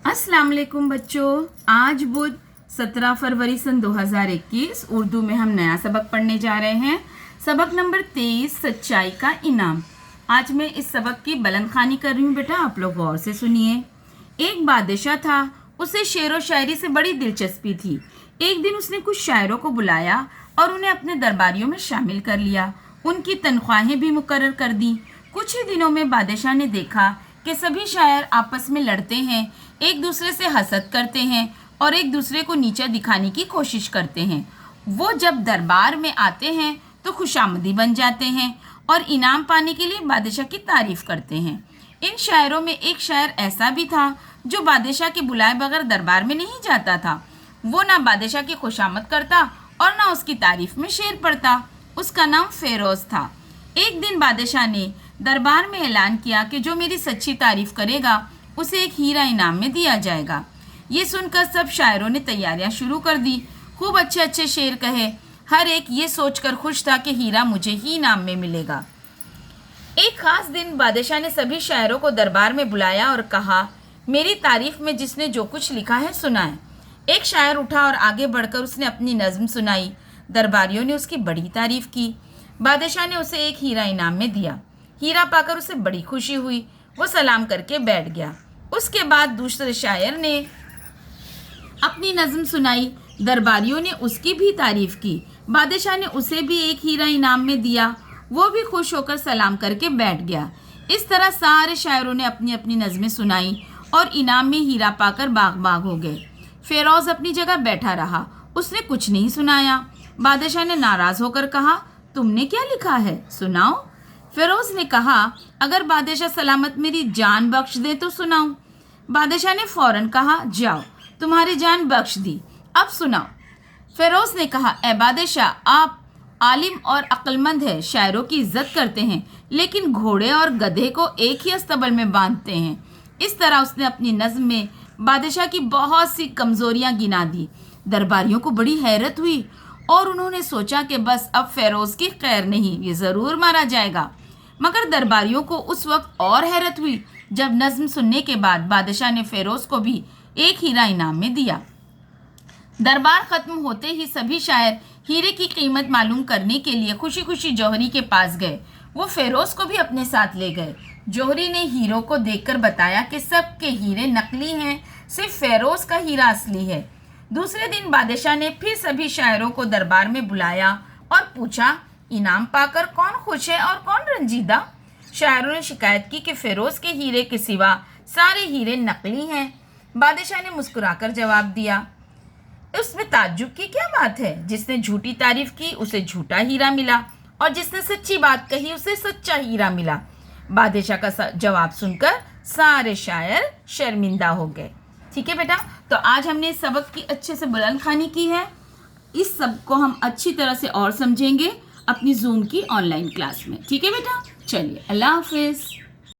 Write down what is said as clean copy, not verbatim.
अस्सलाम वालेकुम बच्चों। आज बुध 17 फरवरी सन 2021 उर्दू में हम नया सबक पढ़ने जा रहे हैं। सबक नंबर 23, सच्चाई का इनाम। आज मैं इस सबक की बुलंद खानी कर रही हूँ बेटा, आप लोग गौर से सुनिए। एक बादशाह था, उसे शेर व शायरी से बड़ी दिलचस्पी थी। एक दिन उसने कुछ शायरों को बुलाया और उन्हें अपने दरबारियों में शामिल कर लिया। उनकी तनख्वाहें भी मुकर्रर कर दी। कुछ ही दिनों में बादशाह ने देखा कि सभी शायर आपस में लड़ते हैं, एक दूसरे से हसद करते हैं और एक दूसरे को नीचा दिखाने की कोशिश करते हैं। वो जब दरबार में आते हैं तो खुशामदी बन जाते हैं और इनाम पाने के लिए बादशाह की तारीफ करते हैं। इन शायरों में एक शायर ऐसा भी था जो बादशाह के बुलाए बगैर दरबार में नहीं जाता था। वो ना बादशाह की खुशामद करता और ना उसकी तारीफ में शेर पढ़ता। उसका नाम फेरोज था। एक दिन बादशाह ने दरबार में ऐलान किया कि जो मेरी सच्ची तारीफ करेगा उसे एक हीरा इनाम में दिया जाएगा। ये सुनकर सब शायरों ने तैयारियां शुरू कर दी। खूब अच्छे अच्छे शेर कहे। हर एक ये सोचकर खुश था कि हीरा मुझे ही इनाम में मिलेगा। एक खास दिन बादशाह ने सभी शायरों को दरबार में बुलाया और कहा, मेरी तारीफ में जिसने जो कुछ लिखा है सुनाए। एक शायर उठा और आगे बढ़कर उसने अपनी नज़्म सुनाई। दरबारियों ने उसकी बड़ी तारीफ की। बादशाह ने उसे एक हीरा इनाम में दिया। हीरा पाकर उसे बड़ी खुशी हुई। वो सलाम करके बैठ गया। उसके बाद दूसरे शायर ने अपनी नज़्म सुनाई। दरबारियों ने उसकी भी तारीफ की। बादशाह ने उसे भी एक हीरा इनाम में दिया। वो भी खुश होकर सलाम करके बैठ गया। इस तरह सारे शायरों ने अपनी अपनी नज़में सुनाई और इनाम में हीरा पाकर बाग बाग हो गए। फेरोज अपनी जगह बैठा रहा। उसने कुछ नहीं सुनाया। बादशाह ने नाराज़ होकर कहा, तुमने क्या लिखा है, सुनाओ। फेरोज ने कहा, अगर बादशाह सलामत मेरी जान बख्श दे तो सुनाऊं। बादशाह ने फौरन कहा, जाओ, तुम्हारी जान बख्श दी, अब सुनाओ। फेरोज ने कहा, ए बादशाह, आप आलिम और अक्लमंद है, शायरों की इज्जत करते हैं, लेकिन घोड़े और गधे को एक ही अस्तबल में बांधते हैं। इस तरह उसने अपनी नज़्म में बादशाह की बहुत सी कमज़ोरियाँ गिना दी। दरबारियों को बड़ी हैरत हुई और उन्होंने सोचा कि बस अब फेरोज की खैर नहीं, ये ज़रूर मारा जाएगा। मगर दरबारियों को उस वक्त और हैरत हुई जब नज़्म सुनने के बाद बादशाह ने फेरोज को भी एक हीरा इनाम में दिया। दरबार ख़त्म होते ही सभी शायर हीरे की कीमत मालूम करने के लिए खुशी खुशी जौहरी के पास गए। वो फेरोज को भी अपने साथ ले गए। जौहरी ने हीरों को देखकर बताया कि सब के हीरे नकली हैं, सिर्फ फेरोज का हीरा असली है। दूसरे दिन बादशाह ने फिर सभी शायरों को दरबार में बुलाया और पूछा, इनाम पाकर कौन खुश है और कौन रंजीदा। शायरों ने शिकायत की कि फेरोज के हीरे के सिवा सारे हीरे नकली हैं। बादशाह ने मुस्कुराकर जवाब दिया, उसमें ताज्जुब की क्या बात है। जिसने झूठी तारीफ की उसे झूठा हीरा मिला और जिसने सच्ची बात कही उसे सच्चा हीरा मिला। बादशाह का जवाब सुनकर सारे शायर शर्मिंदा हो गए। ठीक है बेटा, तो आज हमने इस सबक की अच्छे से बुलंद खानी की है। इस सब को हम अच्छी तरह से और समझेंगे अपनी जूम की ऑनलाइन क्लास में। ठीक है बेटा, चलिए, अल्लाह हाफिज़।